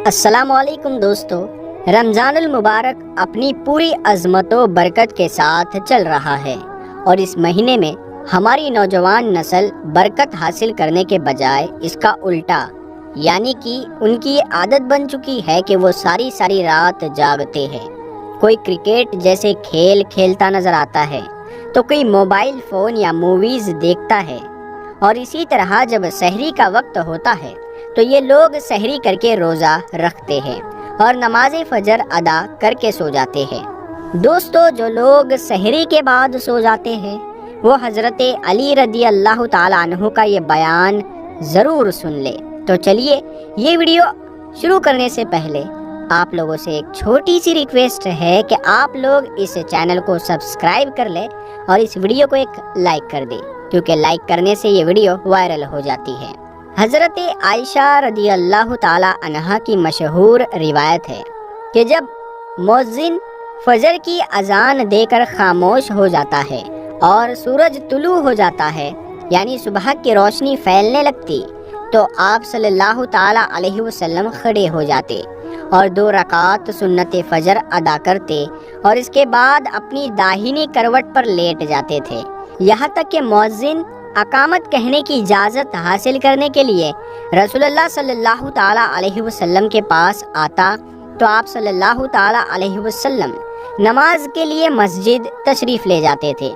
السلام علیکم دوستو، رمضان المبارک اپنی پوری عظمت و برکت کے ساتھ چل رہا ہے اور اس مہینے میں ہماری نوجوان نسل برکت حاصل کرنے کے بجائے اس کا الٹا یعنی کہ ان کی یہ عادت بن چکی ہے کہ وہ ساری رات جاگتے ہیں۔ کوئی کرکٹ جیسے کھیل کھیلتا نظر آتا ہے تو کوئی موبائل فون یا موویز دیکھتا ہے، اور اسی طرح جب سحری کا وقت ہوتا ہے تو یہ لوگ سحری کر کے روزہ رکھتے ہیں اور نماز فجر ادا کر کے سو جاتے ہیں۔ دوستو، جو لوگ سحری کے بعد سو جاتے ہیں وہ حضرت علی رضی اللہ تعالیٰ عنہ کا یہ بیان ضرور سن لے۔ تو چلیے، یہ ویڈیو شروع کرنے سے پہلے آپ لوگوں سے ایک چھوٹی سی ریکویسٹ ہے کہ آپ لوگ اس چینل کو سبسکرائب کر لیں اور اس ویڈیو کو ایک لائک کر دیں، کیونکہ لائک کرنے سے یہ ویڈیو وائرل ہو جاتی ہے۔ حضرت عائشہ رضی اللہ تعالیٰ عنہا کی مشہور روایت ہے کہ جب مؤذن فجر کی اذان دے کر خاموش ہو جاتا ہے اور سورج طلوع ہو جاتا ہے یعنی صبح کی روشنی پھیلنے لگتی، تو آپ صلی اللہ تعالیٰ علیہ وسلم کھڑے ہو جاتے اور 2 رکعات سنت فجر ادا کرتے اور اس کے بعد اپنی داہنی کروٹ پر لیٹ جاتے تھے، یہاں تک کہ مؤذن اقامت کہنے کی اجازت حاصل کرنے کے لیے رسول اللہ صلی اللہ تعالیٰ علیہ وسلم کے پاس آتا تو آپ صلی اللہ تعالیٰ علیہ وسلم نماز کے لیے مسجد تشریف لے جاتے تھے۔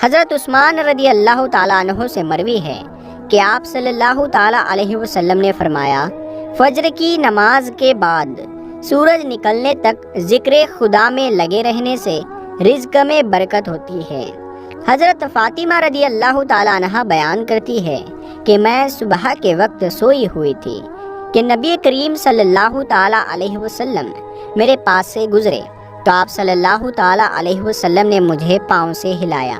حضرت عثمان رضی اللہ تعالیٰ عنہ سے مروی ہے کہ آپ صلی اللہ تعالیٰ علیہ وسلم نے فرمایا، فجر کی نماز کے بعد سورج نکلنے تک ذکر خدا میں لگے رہنے سے رزق میں برکت ہوتی ہے۔ حضرت فاطمہ رضی اللہ تعالیٰ عنہ بیان کرتی ہے کہ میں صبح کے وقت سوئی ہوئی تھی کہ نبی کریم صلی اللہ تعالیٰ علیہ وسلم میرے پاس سے گزرے تو آپ صلی اللہ تعالیٰ علیہ وسلم نے مجھے پاؤں سے ہلایا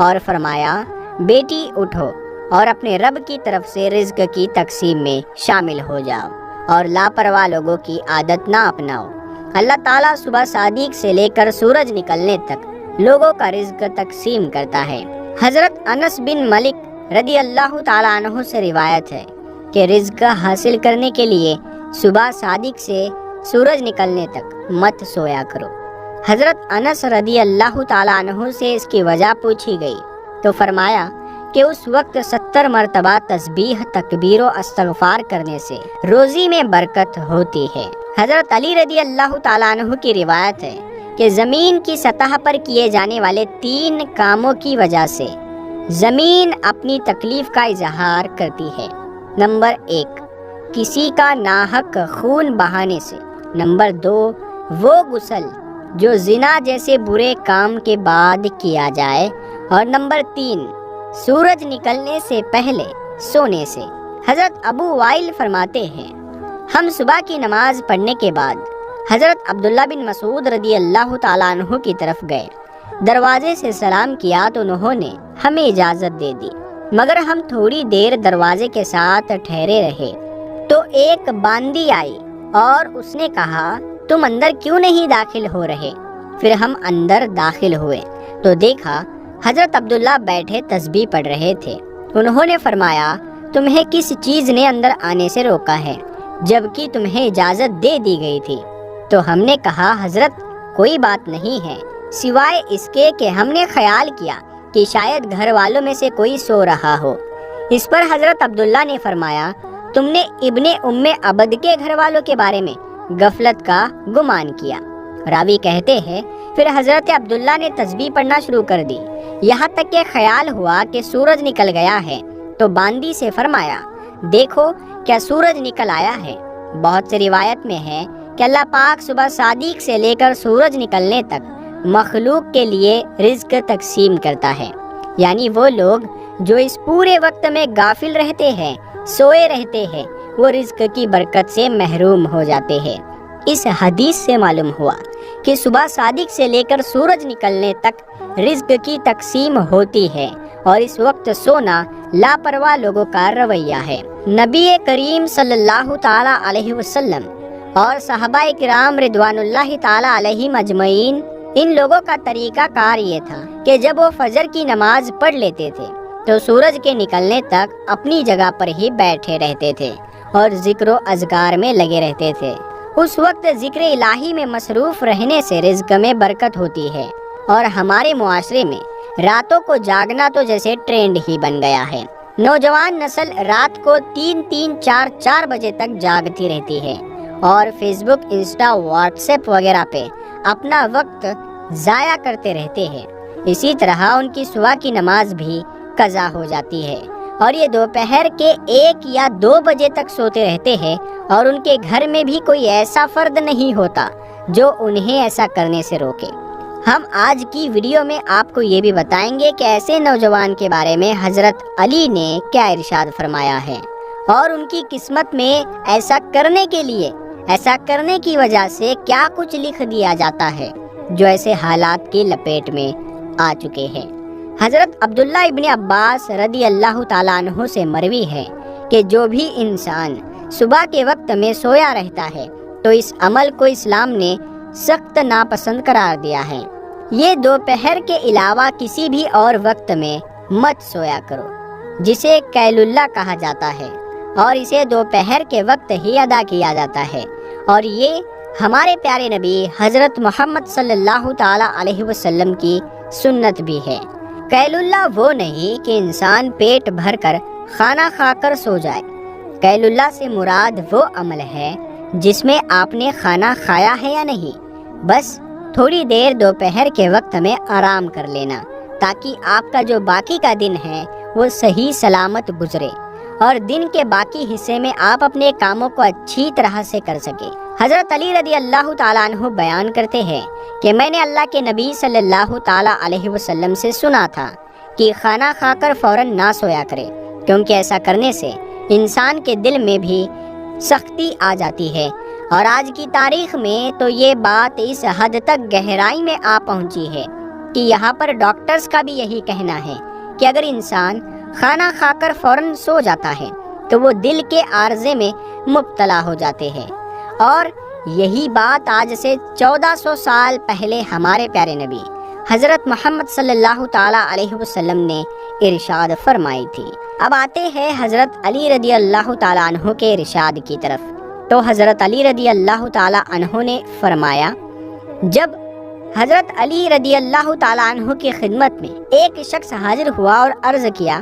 اور فرمایا، بیٹی اٹھو اور اپنے رب کی طرف سے رزق کی تقسیم میں شامل ہو جاؤ اور لاپرواہ لوگوں کی عادت نہ اپناؤ۔ اللہ تعالیٰ صبح صادق سے لے کر سورج نکلنے تک لوگوں کا رزق تقسیم کرتا ہے۔ حضرت انس بن مالک رضی اللہ تعالیٰ عنہ سے روایت ہے کہ رزق حاصل کرنے کے لیے صبح صادق سے سورج نکلنے تک مت سویا کرو۔ حضرت انس رضی اللہ تعالیٰ عنہ سے اس کی وجہ پوچھی گئی تو فرمایا کہ اس وقت 70 مرتبہ تسبیح، تکبیر و استغفار کرنے سے روزی میں برکت ہوتی ہے۔ حضرت علی رضی اللہ تعالیٰ عنہ کی روایت ہے کہ زمین کی سطح پر کیے جانے والے 3 کاموں کی وجہ سے زمین اپنی تکلیف کا اظہار کرتی ہے۔ نمبر 1، کسی کا ناحق خون بہانے سے۔ نمبر 2، وہ غسل جو زنا جیسے برے کام کے بعد کیا جائے، اور نمبر 3، سورج نکلنے سے پہلے سونے سے۔ حضرت ابو وائل فرماتے ہیں، ہم صبح کی نماز پڑھنے کے بعد حضرت عبداللہ بن مسعود رضی اللہ تعالیٰ عنہ کی طرف گئے، دروازے سے سلام کیا تو انہوں نے ہمیں اجازت دے دی، مگر ہم تھوڑی دیر دروازے کے ساتھ ٹھہرے رہے تو ایک باندی آئی اور اس نے کہا، تم اندر کیوں نہیں داخل ہو رہے؟ پھر ہم اندر داخل ہوئے تو دیکھا حضرت عبداللہ بیٹھے تسبیح پڑھ رہے تھے۔ انہوں نے فرمایا، تمہیں کس چیز نے اندر آنے سے روکا ہے جبکہ تمہیں اجازت دے دی گئی تھی؟ تو ہم نے کہا، حضرت کوئی بات نہیں ہے سوائے اس کے کہ ہم نے خیال کیا کہ شاید گھر والوں میں سے کوئی سو رہا ہو۔ اس پر حضرت عبداللہ نے فرمایا، تم نے ابن ام عبد کے گھر والوں کے بارے میں غفلت کا گمان کیا۔ راوی کہتے ہیں، پھر حضرت عبداللہ نے تسبیح پڑھنا شروع کر دی، یہاں تک کہ خیال ہوا کہ سورج نکل گیا ہے تو باندی سے فرمایا، دیکھو کیا سورج نکل آیا ہے۔ بہت سے روایت میں ہے کہ اللہ پاک صبح صادق سے لے کر سورج نکلنے تک مخلوق کے لیے رزق تقسیم کرتا ہے، یعنی وہ لوگ جو اس پورے وقت میں غافل رہتے ہیں، سوئے رہتے ہیں، وہ رزق کی برکت سے محروم ہو جاتے ہیں۔ اس حدیث سے معلوم ہوا کہ صبح صادق سے لے کر سورج نکلنے تک رزق کی تقسیم ہوتی ہے اور اس وقت سونا لاپرواہ لوگوں کا رویہ ہے۔ نبی کریم صلی اللہ تعالیٰ علیہ وسلم اور صحابہ کرام رضوان اللہ تعالیٰ علیہم اجمعین، ان لوگوں کا طریقہ کار یہ تھا کہ جب وہ فجر کی نماز پڑھ لیتے تھے تو سورج کے نکلنے تک اپنی جگہ پر ہی بیٹھے رہتے تھے اور ذکر و اذکار میں لگے رہتے تھے۔ اس وقت ذکر الہی میں مصروف رہنے سے رزق میں برکت ہوتی ہے، اور ہمارے معاشرے میں راتوں کو جاگنا تو جیسے ٹرینڈ ہی بن گیا ہے۔ نوجوان نسل رات کو 3-4 بجے تک جاگتی رہتی ہے اور فیس بک، انسٹا، واٹس ایپ وغیرہ پہ اپنا وقت ضائع کرتے رہتے ہیں۔ اسی طرح ان کی صبح کی نماز بھی قضا ہو جاتی ہے، اور یہ دوپہر کے 1 یا 2 بجے تک سوتے رہتے ہیں، اور ان کے گھر میں بھی کوئی ایسا فرد نہیں ہوتا جو انہیں ایسا کرنے سے روکے۔ ہم آج کی ویڈیو میں آپ کو یہ بھی بتائیں گے کہ ایسے نوجوان کے بارے میں حضرت علی نے کیا ارشاد فرمایا ہے، اور ان کی قسمت میں ایسا کرنے کے لیے، ایسا کرنے کی وجہ سے کیا کچھ لکھ دیا جاتا ہے جو ایسے حالات کی لپیٹ میں آ چکے ہیں۔ حضرت عبداللہ ابن عباس رضی اللہ تعالیٰ عنہ سے مروی ہے کہ جو بھی انسان صبح کے وقت میں سویا رہتا ہے تو اس عمل کو اسلام نے سخت ناپسند قرار دیا ہے۔ یہ دوپہر کے علاوہ کسی بھی اور وقت میں مت سویا کرو، جسے قیل اللہ کہا جاتا ہے، اور اسے دوپہر کے وقت ہی ادا کیا جاتا ہے، اور یہ ہمارے پیارے نبی حضرت محمد صلی اللہ تعالیٰ علیہ وسلم کی سنت بھی ہے۔ قیل اللہ وہ نہیں کہ انسان پیٹ بھر کر کھانا کھا کر سو جائے۔ قیل اللہ سے مراد وہ عمل ہے جس میں آپ نے کھانا کھایا ہے یا نہیں، بس تھوڑی دیر دوپہر کے وقت میں آرام کر لینا، تاکہ آپ کا جو باقی کا دن ہے وہ صحیح سلامت گزرے، اور دن کے باقی حصے میں آپ اپنے کاموں کو اچھی طرح سے کر سکیں۔ حضرت علی رضی اللہ تعالیٰ عنہ بیان کرتے ہیں کہ میں نے اللہ کے نبی صلی اللہ تعالیٰ علیہ وسلم سے سنا تھا کہ کھانا کھا کر فوراً نہ سویا کرے، کیونکہ ایسا کرنے سے انسان کے دل میں بھی سختی آ جاتی ہے، اور آج کی تاریخ میں تو یہ بات اس حد تک گہرائی میں آ پہنچی ہے کہ یہاں پر ڈاکٹرز کا بھی یہی کہنا ہے کہ اگر انسان کھانا کھا کر فوراً سو جاتا ہے تو وہ دل کے عارضے میں مبتلا ہو جاتے ہیں، اور یہی بات آج سے 1400 سال پہلے ہمارے پیارے نبی حضرت محمد صلی اللہ تعالیٰ علیہ وسلم نے ارشاد فرمائی تھی۔ اب آتے ہیں حضرت علی رضی اللہ تعالیٰ عنہ کے ارشاد کی طرف۔ تو حضرت علی رضی اللہ تعالیٰ عنہ نے فرمایا، جب حضرت علی رضی اللہ تعالیٰ عنہ کی خدمت میں ایک شخص حاضر ہوا اور عرض کیا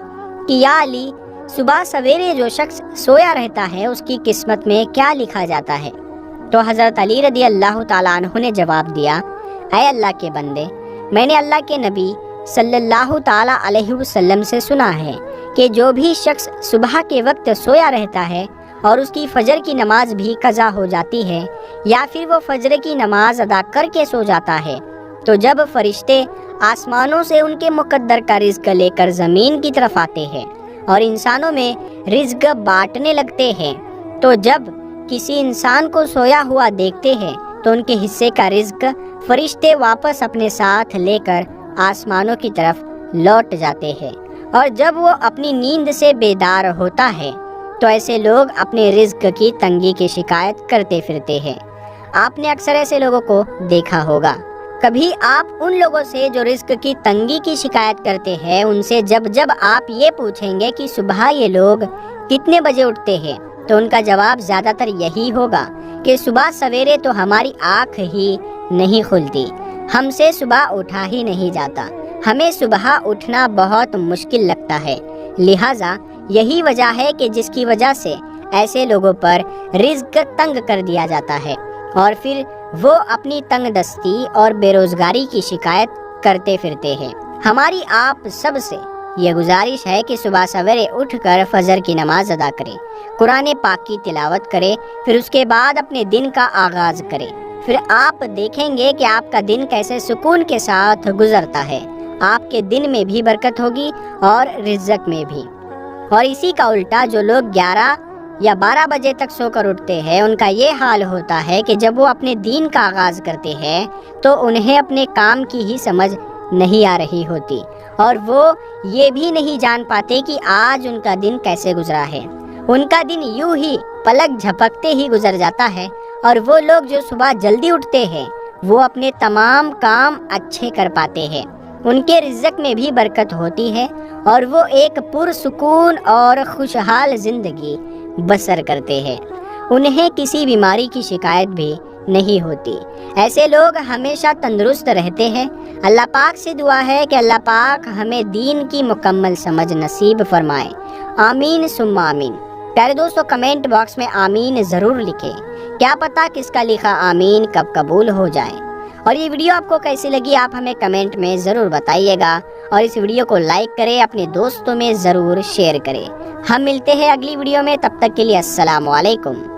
کہ یا علی، صبح سویرے جو شخص سویا رہتا ہے اس کی قسمت میں کیا لکھا جاتا ہے؟ تو حضرت علی رضی اللہ تعالیٰ عنہ نے جواب دیا، اے اللہ کے بندے، میں نے اللہ کے نبی صلی اللہ تعالیٰ علیہ وسلم سے سنا ہے کہ جو بھی شخص صبح کے وقت سویا رہتا ہے اور اس کی فجر کی نماز بھی قضا ہو جاتی ہے، یا پھر وہ فجر کی نماز ادا کر کے سو جاتا ہے، تو جب فرشتے آسمانوں سے ان کے مقدر کا رزق لے کر زمین کی طرف آتے ہیں اور انسانوں میں رزق بانٹنے لگتے ہیں، تو جب کسی انسان کو سویا ہوا دیکھتے ہیں تو ان کے حصے کا رزق فرشتے واپس اپنے ساتھ لے کر آسمانوں کی طرف لوٹ جاتے ہیں، اور جب وہ اپنی نیند سے بیدار ہوتا ہے تو ایسے لوگ اپنے رزق کی تنگی کی شکایت کرتے پھرتے ہیں۔ آپ نے اکثر ایسے لوگوں کو دیکھا ہوگا۔ کبھی آپ ان لوگوں سے جو رزق کی تنگی کی شکایت کرتے ہیں، ان سے جب آپ یہ پوچھیں گے کہ صبح یہ لوگ کتنے بجے اٹھتے ہیں، تو ان کا جواب زیادہ تر یہی ہوگا کہ صبح سویرے تو ہماری آنکھ ہی نہیں کھلتی، ہم سے صبح اٹھا ہی نہیں جاتا، ہمیں صبح اٹھنا بہت مشکل لگتا ہے۔ لہٰذا یہی وجہ ہے کہ جس کی وجہ سے ایسے لوگوں پر رزق تنگ کر دیا جاتا ہے، اور پھر وہ اپنی تنگ دستی اور بے روزگاری کی شکایت کرتے پھرتے ہیں۔ ہماری آپ سب سے یہ گزارش ہے کہ صبح سویرے اٹھ کر فجر کی نماز ادا کریں، قرآن پاک کی تلاوت کریں، پھر اس کے بعد اپنے دن کا آغاز کریں۔ پھر آپ دیکھیں گے کہ آپ کا دن کیسے سکون کے ساتھ گزرتا ہے، آپ کے دن میں بھی برکت ہوگی اور رزق میں بھی۔ اور اسی کا الٹا جو لوگ 11 یا 12 بجے تک سو کر اٹھتے ہیں، ان کا یہ حال ہوتا ہے کہ جب وہ اپنے دین کا آغاز کرتے ہیں تو انہیں اپنے کام کی ہی سمجھ نہیں آ رہی ہوتی، اور وہ یہ بھی نہیں جان پاتے کہ آج ان کا دن کیسے گزرا ہے۔ ان کا دن یوں ہی پلک جھپکتے ہی گزر جاتا ہے، اور وہ لوگ جو صبح جلدی اٹھتے ہیں وہ اپنے تمام کام اچھے کر پاتے ہیں، ان کے رزق میں بھی برکت ہوتی ہے، اور وہ ایک پرسکون اور خوشحال زندگی بسر کرتے ہیں۔ انہیں کسی بیماری کی شکایت بھی نہیں ہوتی۔ ایسے لوگ ہمیشہ تندرست رہتے ہیں۔ اللہ پاک سے دعا ہے کہ اللہ پاک ہمیں دین کی مکمل سمجھ نصیب فرمائے۔ آمین ثم آمین۔ پیارے دوستو، کمنٹ باکس میں آمین ضرور لکھیں۔ کیا پتہ کس کا لکھا آمین کب قبول ہو جائے۔ اور یہ ویڈیو آپ کو کیسی لگی آپ ہمیں کمنٹ میں ضرور بتائیے گا، اور اس ویڈیو کو لائک کریں، اپنے دوستوں میں ضرور شیئر کریں۔ ہم ملتے ہیں اگلی ویڈیو میں، تب تک کے لیے السلام علیکم۔